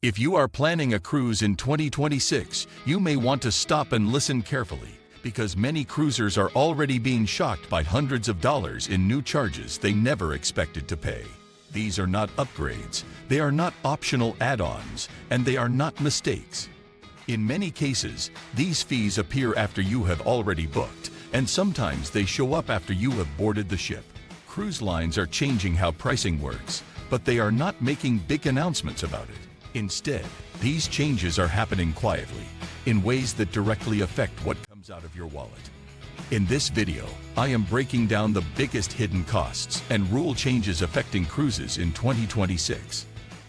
If you are planning a cruise in 2026, you may want to stop and listen carefully, because many cruisers are already being shocked by hundreds of dollars in new charges they never expected to pay. These are not upgrades, they are not optional add-ons, and they are not mistakes. In many cases, these fees appear after you have already booked, and sometimes they show up after you have boarded the ship. Cruise lines are changing how pricing works, but they are not making big announcements about it. Instead, these changes are happening quietly, in ways that directly affect what comes out of your wallet. In this video, I am breaking down the biggest hidden costs and rule changes affecting cruises in 2026.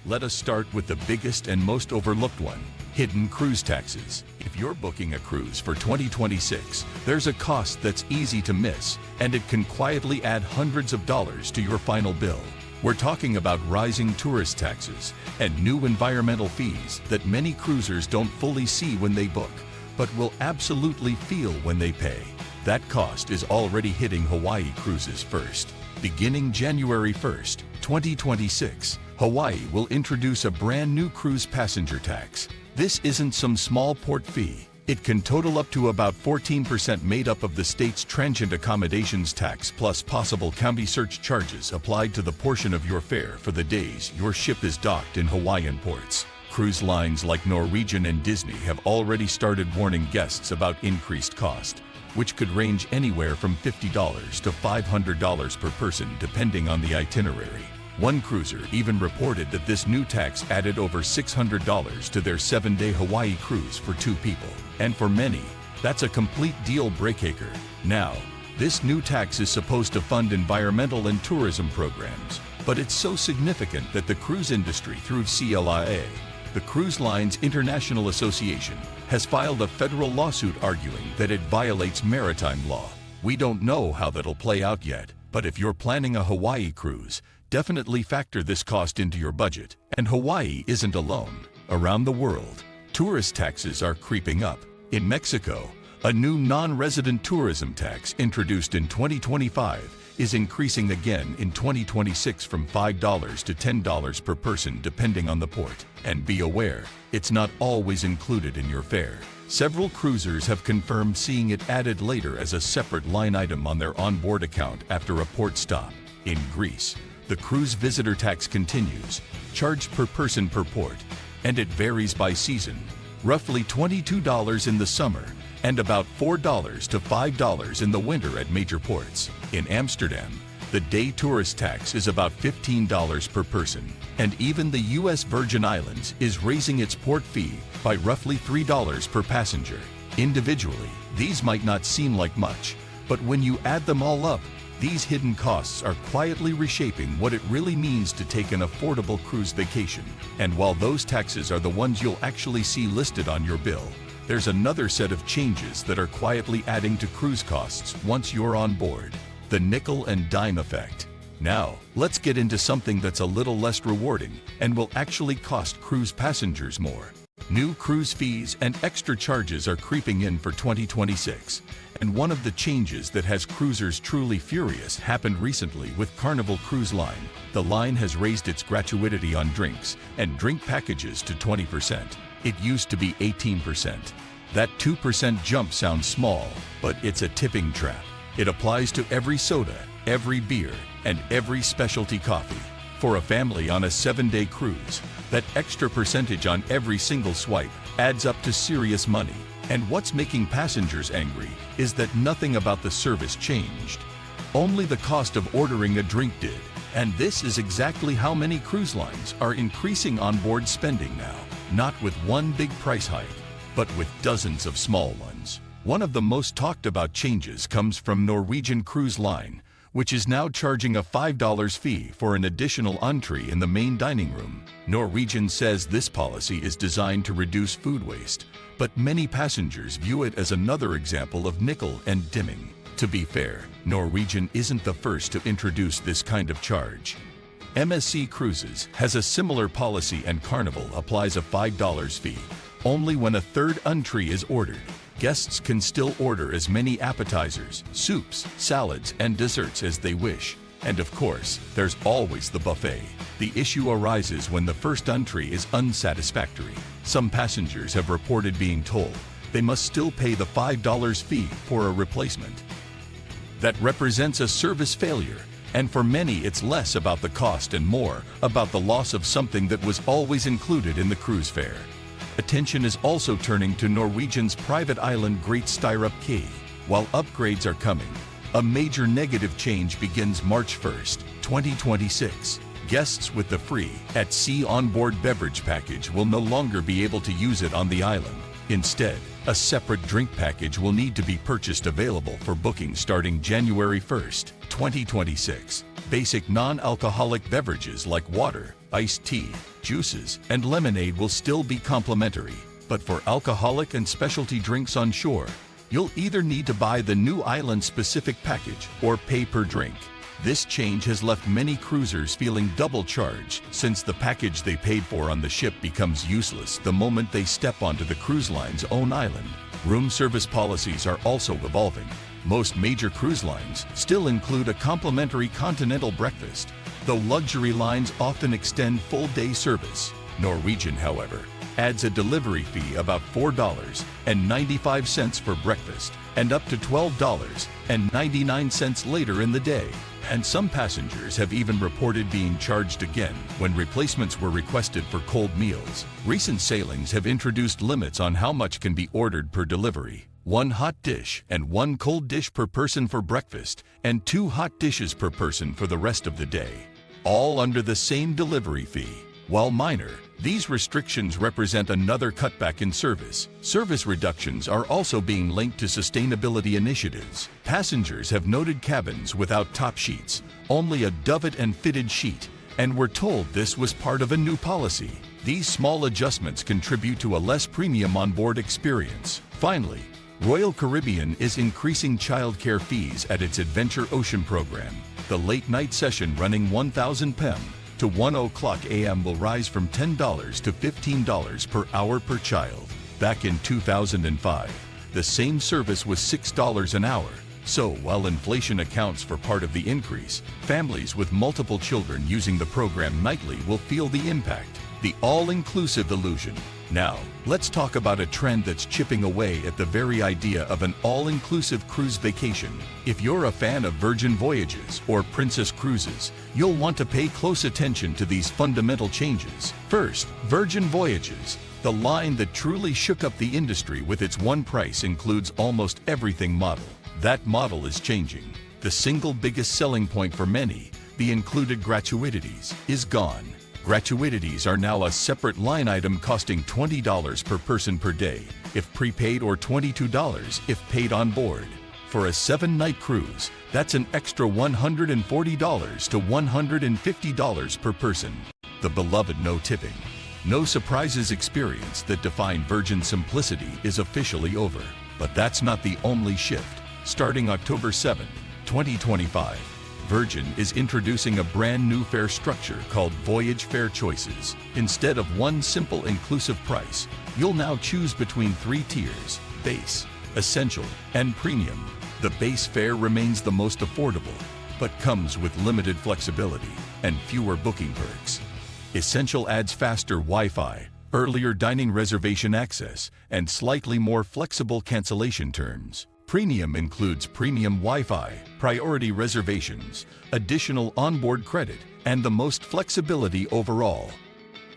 Let us start with the biggest and most overlooked one: hidden cruise taxes. If you're booking a cruise for 2026, there's a cost that's easy to miss, and it can quietly add hundreds of dollars to your final bill. We're talking about rising tourist taxes and new environmental fees that many cruisers don't fully see when they book, but will absolutely feel when they pay. That cost is already hitting Hawaii cruises first. Beginning January 1st, 2026, Hawaii will introduce a brand new cruise passenger tax. This isn't some small port fee. It can total up to about 14%, made up of the state's transient accommodations tax plus possible county search charges applied to the portion of your fare for the days your ship is docked in Hawaiian ports. Cruise lines like Norwegian and Disney have already started warning guests about increased cost, which could range anywhere from $50 to $500 per person depending on the itinerary. One cruiser even reported that this new tax added over $600 to their 7-day Hawaii cruise for 2 people. And for many, that's a complete deal breaker. Now, this new tax is supposed to fund environmental and tourism programs, but it's so significant that the cruise industry, through CLIA, the Cruise Lines International Association, has filed a federal lawsuit arguing that it violates maritime law. We don't know how that'll play out yet, but if you're planning a Hawaii cruise, definitely factor this cost into your budget. And Hawaii isn't alone. Around the world, tourist taxes are creeping up. In Mexico, a new non-resident tourism tax introduced in 2025 is increasing again in 2026 from $5 to $10 per person depending on the port. And be aware, it's not always included in your fare. Several cruisers have confirmed seeing it added later as a separate line item on their onboard account after a port stop. In Greece, the cruise visitor tax continues, charged per person per port, and it varies by season, roughly $22 in the summer and about $4 to $5 in the winter at major ports. In Amsterdam, the day tourist tax is about $15 per person, and even the U.S. Virgin Islands is raising its port fee by roughly $3 per passenger. Individually, these might not seem like much, but when you add them all up, these hidden costs are quietly reshaping what it really means to take an affordable cruise vacation. And while those taxes are the ones you'll actually see listed on your bill, there's another set of changes that are quietly adding to cruise costs once you're on board: the nickel and dime effect. Now, let's get into something that's a little less rewarding and will actually cost cruise passengers more. New cruise fees and extra charges are creeping in for 2026, and one of the changes that has cruisers truly furious happened recently with Carnival Cruise Line. The line has raised its gratuity on drinks and drink packages to 20%. It used to be 18%. That 2% jump sounds small, but it's a tipping trap. It applies to every soda, every beer, and every specialty coffee. For a family on a 7-day cruise, that extra percentage on every single swipe adds up to serious money. And what's making passengers angry is that nothing about the service changed. Only the cost of ordering a drink did. And this is exactly how many cruise lines are increasing onboard spending now. Not with one big price hike, but with dozens of small ones. One of the most talked about changes comes from Norwegian Cruise Line, which is now charging a $5 fee for an additional entree in the main dining room. Norwegian says this policy is designed to reduce food waste, but many passengers view it as another example of nickel and diming. To be fair, Norwegian isn't the first to introduce this kind of charge. MSC Cruises has a similar policy, and Carnival applies a $5 fee only when a third entree is ordered. Guests can still order as many appetizers, soups, salads, and desserts as they wish. And of course, there's always the buffet. The issue arises when the first entry is unsatisfactory. Some passengers have reported being told they must still pay the $5 fee for a replacement. That represents a service failure, and for many it's less about the cost and more about the loss of something that was always included in the cruise fare. Attention is also turning to Norwegian's private island Great Stirrup Cay. While upgrades are coming, a major negative change begins March 1st, 2026. Guests with the free at sea onboard beverage package will no longer be able to use it on the island. Instead, a separate drink package will need to be purchased, available for booking starting January 1st, 2026. Basic non-alcoholic beverages like water, iced tea, juices, and lemonade will still be complimentary. But for alcoholic and specialty drinks on shore, you'll either need to buy the new island-specific package or pay per drink. This change has left many cruisers feeling double charged, since the package they paid for on the ship becomes useless the moment they step onto the cruise line's own island. Room service policies are also evolving. Most major cruise lines still include a complimentary continental breakfast, though luxury lines often extend full-day service. Norwegian, however, adds a delivery fee about $4.95 for breakfast and up to $12.99 later in the day. And some passengers have even reported being charged again when replacements were requested for cold meals. Recent sailings have introduced limits on how much can be ordered per delivery. 1 hot dish and 1 cold dish per person for breakfast, and 2 hot dishes per person for the rest of the day, all under the same delivery fee. While minor, these restrictions represent another cutback in service. Service reductions are also being linked to sustainability initiatives. Passengers have noted cabins without top sheets, only a duvet and fitted sheet, and were told this was part of a new policy. These small adjustments contribute to a less premium onboard experience. Finally, Royal Caribbean is increasing childcare fees at its Adventure Ocean program. The late-night session running 1,000 p.m. to 1 o'clock a.m. will rise from $10 to $15 per hour per child. Back in 2005, the same service was $6 an hour. So, while inflation accounts for part of the increase, families with multiple children using the program nightly will feel the impact. The all-inclusive illusion. Now, let's talk about a trend that's chipping away at the very idea of an all-inclusive cruise vacation. If you're a fan of Virgin Voyages or Princess Cruises, you'll want to pay close attention to these fundamental changes. First, Virgin Voyages. The line that truly shook up the industry with its one price includes almost everything model. That model is changing. The single biggest selling point for many, the included gratuities, is gone. Gratuities are now a separate line item costing $20 per person per day if prepaid, or $22 if paid on board. For a 7-night cruise, that's an extra $140 to $150 per person. The beloved no tipping, no surprises experience that defined Virgin simplicity is officially over. But that's not the only shift. Starting October 7, 2025, Virgin is introducing a brand new fare structure called Voyage Fare Choices. Instead of one simple inclusive price, you'll now choose between 3 tiers: base, essential, and premium. The base fare remains the most affordable, but comes with limited flexibility and fewer booking perks. Essential adds faster Wi-Fi, earlier dining reservation access, and slightly more flexible cancellation terms. Premium includes premium Wi-Fi, priority reservations, additional onboard credit, and the most flexibility overall.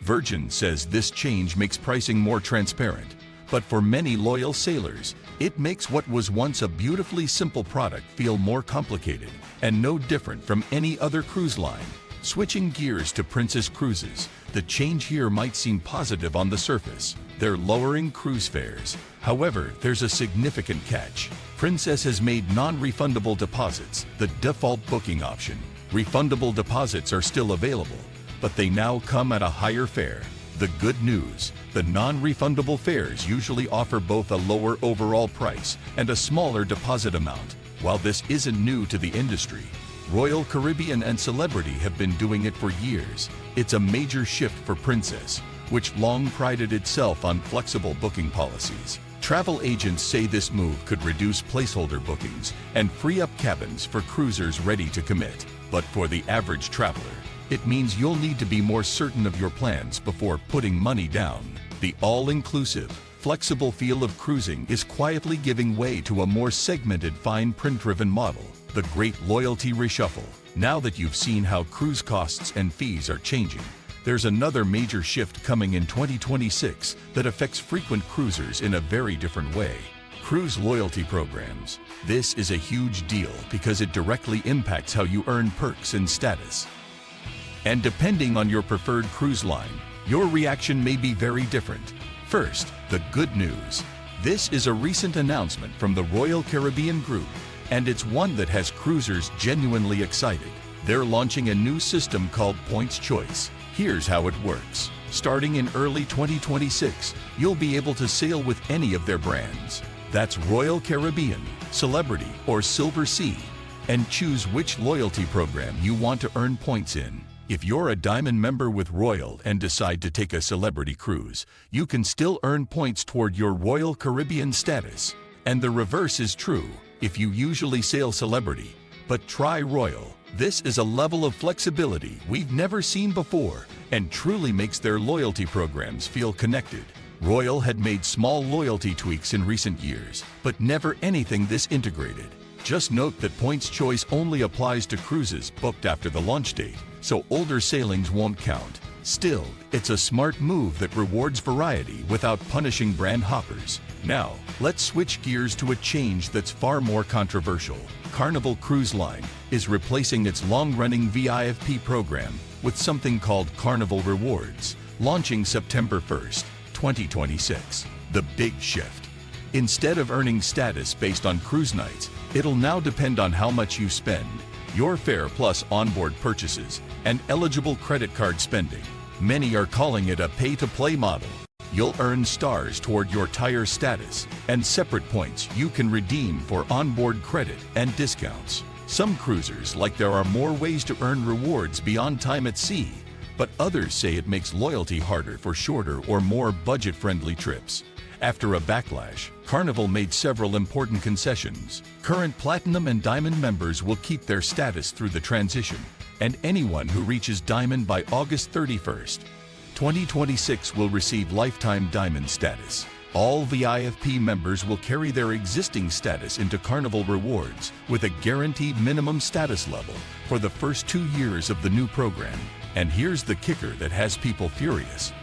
Virgin says this change makes pricing more transparent, but for many loyal sailors, it makes what was once a beautifully simple product feel more complicated and no different from any other cruise line. Switching gears to Princess Cruises, the change here might seem positive on the surface. They're lowering cruise fares. However, there's a significant catch. Princess has made non-refundable deposits the default booking option. Refundable deposits are still available, but they now come at a higher fare. The good news: the non-refundable fares usually offer both a lower overall price and a smaller deposit amount. While this isn't new to the industry, Royal Caribbean and Celebrity have been doing it for years. It's a major shift for Princess, which long prided itself on flexible booking policies. Travel agents say this move could reduce placeholder bookings and free up cabins for cruisers ready to commit. But for the average traveler, it means you'll need to be more certain of your plans before putting money down. The all-inclusive, flexible feel of cruising is quietly giving way to a more segmented, fine print-driven model, the Great Loyalty Reshuffle. Now that you've seen how cruise costs and fees are changing, there's another major shift coming in 2026 that affects frequent cruisers in a very different way. Cruise loyalty programs. This is a huge deal because it directly impacts how you earn perks and status. And depending on your preferred cruise line, your reaction may be very different. First, the good news. This is a recent announcement from the Royal Caribbean Group, and it's one that has cruisers genuinely excited. They're launching a new system called Points Choice. Here's how it works. Starting in early 2026, you'll be able to sail with any of their brands. That's Royal Caribbean, Celebrity, or Silver Sea, and choose which loyalty program you want to earn points in. If you're a Diamond member with Royal and decide to take a Celebrity cruise, you can still earn points toward your Royal Caribbean status. And the reverse is true if you usually sail Celebrity, but try Royal. This is a level of flexibility we've never seen before and truly makes their loyalty programs feel connected. Royal had made small loyalty tweaks in recent years, but never anything this integrated. Just note that Points Choice only applies to cruises booked after the launch date, so older sailings won't count. Still, it's a smart move that rewards variety without punishing brand hoppers. Now, let's switch gears to a change that's far more controversial. Carnival Cruise Line is replacing its long-running VIFP program with something called Carnival Rewards, launching September 1st, 2026. The big shift. Instead of earning status based on cruise nights, it'll now depend on how much you spend, your fare plus onboard purchases, and eligible credit card spending. Many are calling it a pay-to-play model. You'll earn stars toward your tire status and separate points you can redeem for onboard credit and discounts. Some cruisers like there are more ways to earn rewards beyond time at sea, but others say it makes loyalty harder for shorter or more budget-friendly trips. After a backlash, Carnival made several important concessions. Current Platinum and Diamond members will keep their status through the transition, and anyone who reaches Diamond by August 31st, 2026 will receive lifetime Diamond status. All VIFP members will carry their existing status into Carnival Rewards with a guaranteed minimum status level for the first 2 years of the new program. And here's the kicker that has people furious.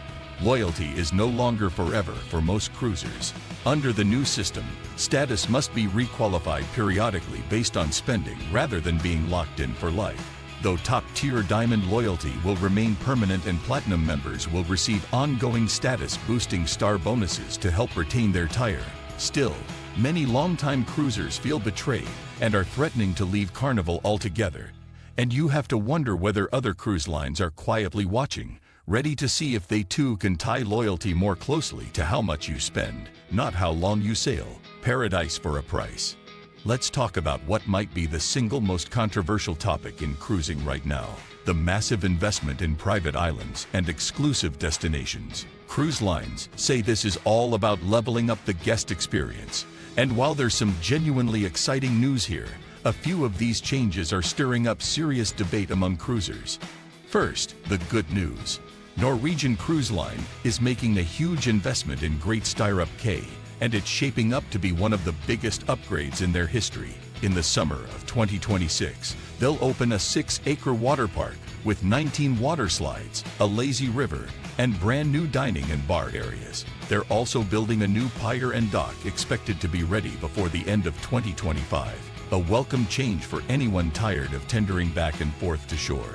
Loyalty is no longer forever for most cruisers. Under the new system, status must be requalified periodically based on spending rather than being locked in for life. Though top-tier Diamond loyalty will remain permanent and Platinum members will receive ongoing status-boosting star bonuses to help retain their tire. Still, many longtime cruisers feel betrayed and are threatening to leave Carnival altogether. And you have to wonder whether other cruise lines are quietly watching, ready to see if they too can tie loyalty more closely to how much you spend, not how long you sail. Paradise for a price. Let's talk about what might be the single most controversial topic in cruising right now: the massive investment in private islands and exclusive destinations. Cruise lines say this is all about leveling up the guest experience. And while there's some genuinely exciting news here, a few of these changes are stirring up serious debate among cruisers. First, the good news. Norwegian Cruise Line is making a huge investment in Great Stirrup Cay, and it's shaping up to be one of the biggest upgrades in their history. In the summer of 2026, they'll open a 6-acre water park with 19 water slides, a lazy river, and brand new dining and bar areas. They're also building a new pier and dock expected to be ready before the end of 2025. A welcome change for anyone tired of tendering back and forth to shore.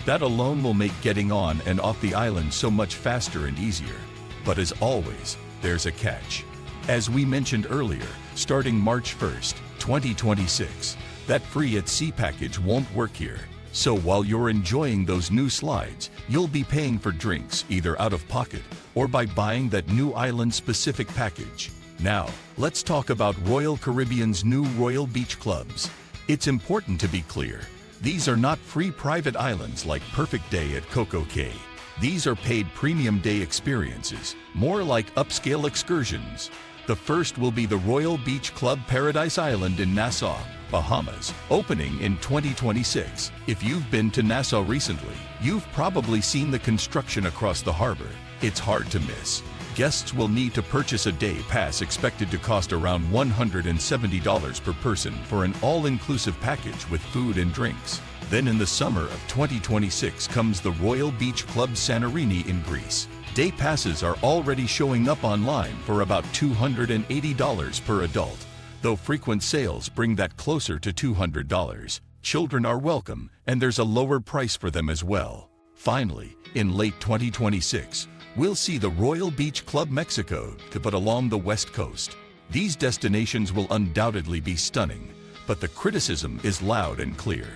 That alone will make getting on and off the island so much faster and easier. But as always, there's a catch. As we mentioned earlier, starting March 1st, 2026, that free at sea package won't work here. So while you're enjoying those new slides, you'll be paying for drinks either out of pocket or by buying that new island-specific package. Now, let's talk about Royal Caribbean's new Royal Beach Clubs. It's important to be clear. These are not free private islands like Perfect Day at Coco Cay. These are paid premium day experiences, more like upscale excursions. The first will be the Royal Beach Club Paradise Island in Nassau, Bahamas, opening in 2026. If you've been to Nassau recently, you've probably seen the construction across the harbor. It's hard to miss. Guests will need to purchase a day pass expected to cost around $170 per person for an all-inclusive package with food and drinks. Then in the summer of 2026 comes the Royal Beach Club Santorini in Greece. Day passes are already showing up online for about $280 per adult, though frequent sales bring that closer to $200. Children are welcome, and there's a lower price for them as well. Finally, in late 2026, we'll see the Royal Beach Club Mexico but along the West Coast. These destinations will undoubtedly be stunning, but the criticism is loud and clear.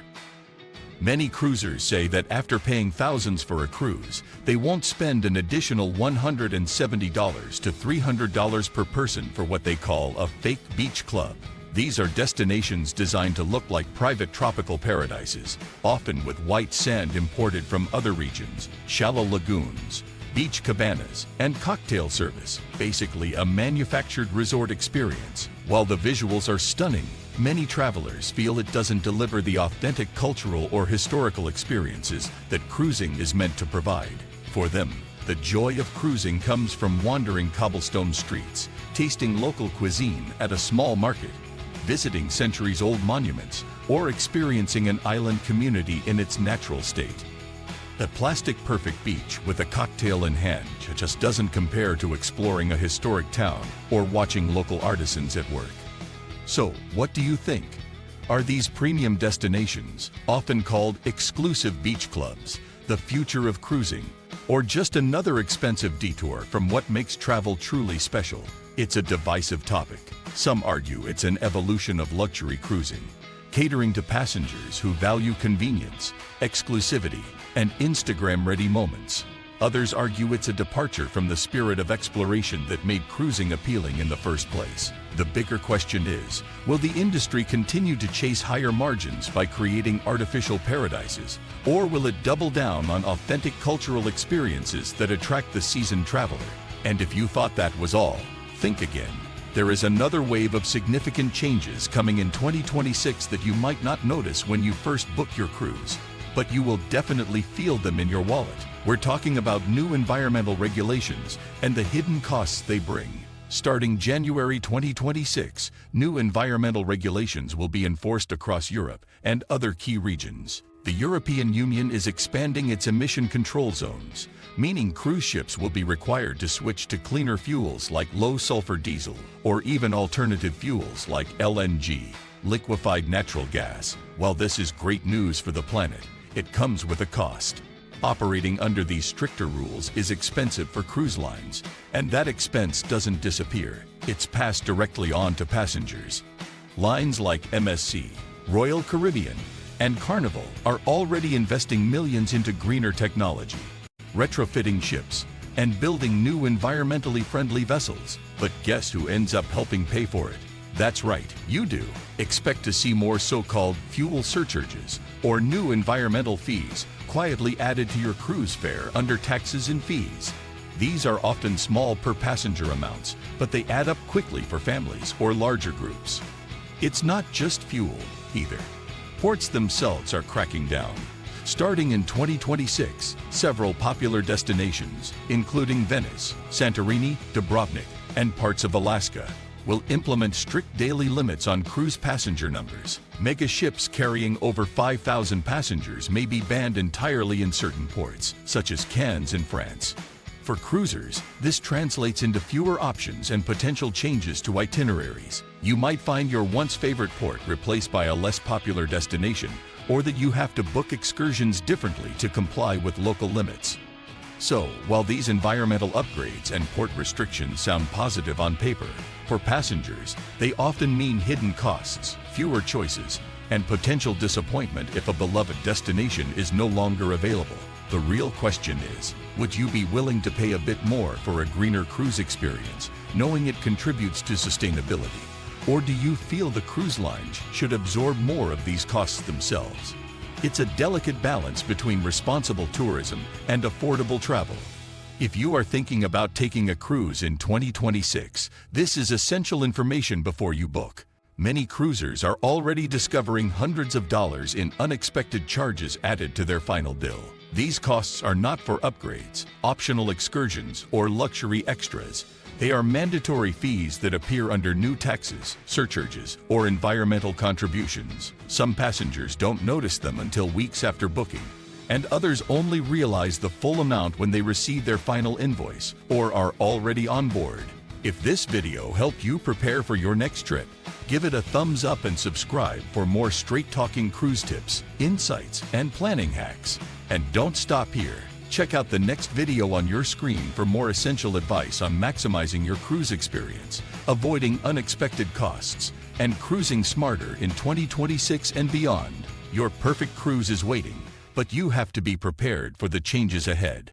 Many cruisers say that after paying thousands for a cruise, they won't spend an additional $170 to $300 per person for what they call a fake beach club. These are destinations designed to look like private tropical paradises, often with white sand imported from other regions, shallow lagoons, beach cabanas, and cocktail service, basically a manufactured resort experience. While the visuals are stunning, many travelers feel it doesn't deliver the authentic cultural or historical experiences that cruising is meant to provide. For them, the joy of cruising comes from wandering cobblestone streets, tasting local cuisine at a small market, visiting centuries-old monuments, or experiencing an island community in its natural state. A plastic-perfect beach with a cocktail in hand just doesn't compare to exploring a historic town or watching local artisans at work. So, what do you think? Are these premium destinations, often called exclusive beach clubs, the future of cruising, or just another expensive detour from what makes travel truly special? It's a divisive topic. Some argue it's an evolution of luxury cruising, catering to passengers who value convenience, exclusivity, and Instagram-ready moments. Others argue it's a departure from the spirit of exploration that made cruising appealing in the first place. The bigger question is, will the industry continue to chase higher margins by creating artificial paradises, or will it double down on authentic cultural experiences that attract the seasoned traveler? And if you thought that was all, think again. There is another wave of significant changes coming in 2026 that you might not notice when you first book your cruise, but you will definitely feel them in your wallet. We're talking about new environmental regulations and the hidden costs they bring. Starting January 2026, new environmental regulations will be enforced across Europe and other key regions. The European Union is expanding its emission control zones, meaning cruise ships will be required to switch to cleaner fuels like low-sulfur diesel or even alternative fuels like LNG, liquefied natural gas. While this is great news for the planet, it comes with a cost. Operating under these stricter rules is expensive for cruise lines, and that expense doesn't disappear. It's passed directly on to passengers. Lines like MSC, Royal Caribbean, and Carnival are already investing millions into greener technology, retrofitting ships, and building new environmentally friendly vessels. But guess who ends up helping pay for it? That's right, you do. Expect to see more so-called fuel surcharges or new environmental fees quietly added to your cruise fare under taxes and fees. These are often small per passenger amounts, but they add up quickly for families or larger groups. It's not just fuel, either. Ports themselves are cracking down. Starting in 2026, several popular destinations, including Venice, Santorini, Dubrovnik, and parts of Alaska, will implement strict daily limits on cruise passenger numbers. Mega ships carrying over 5,000 passengers may be banned entirely in certain ports, such as Cannes in France. For cruisers, this translates into fewer options and potential changes to itineraries. You might find your once favorite port replaced by a less popular destination, or that you have to book excursions differently to comply with local limits. So, while these environmental upgrades and port restrictions sound positive on paper, for passengers, they often mean hidden costs, fewer choices, and potential disappointment if a beloved destination is no longer available. The real question is, would you be willing to pay a bit more for a greener cruise experience, knowing it contributes to sustainability? Or do you feel the cruise lines should absorb more of these costs themselves? It's a delicate balance between responsible tourism and affordable travel. If you are thinking about taking a cruise in 2026, this is essential information before you book. Many cruisers are already discovering hundreds of dollars in unexpected charges added to their final bill. These costs are not for upgrades, optional excursions, or luxury extras. They are mandatory fees that appear under new taxes, surcharges, or environmental contributions. Some passengers don't notice them until weeks after booking, and others only realize the full amount when they receive their final invoice or are already on board. If this video helped you prepare for your next trip, give it a thumbs up and subscribe for more straight-talking cruise tips, insights, and planning hacks. And don't stop here. Check out the next video on your screen for more essential advice on maximizing your cruise experience, avoiding unexpected costs, and cruising smarter in 2026 and beyond. Your perfect cruise is waiting, but you have to be prepared for the changes ahead.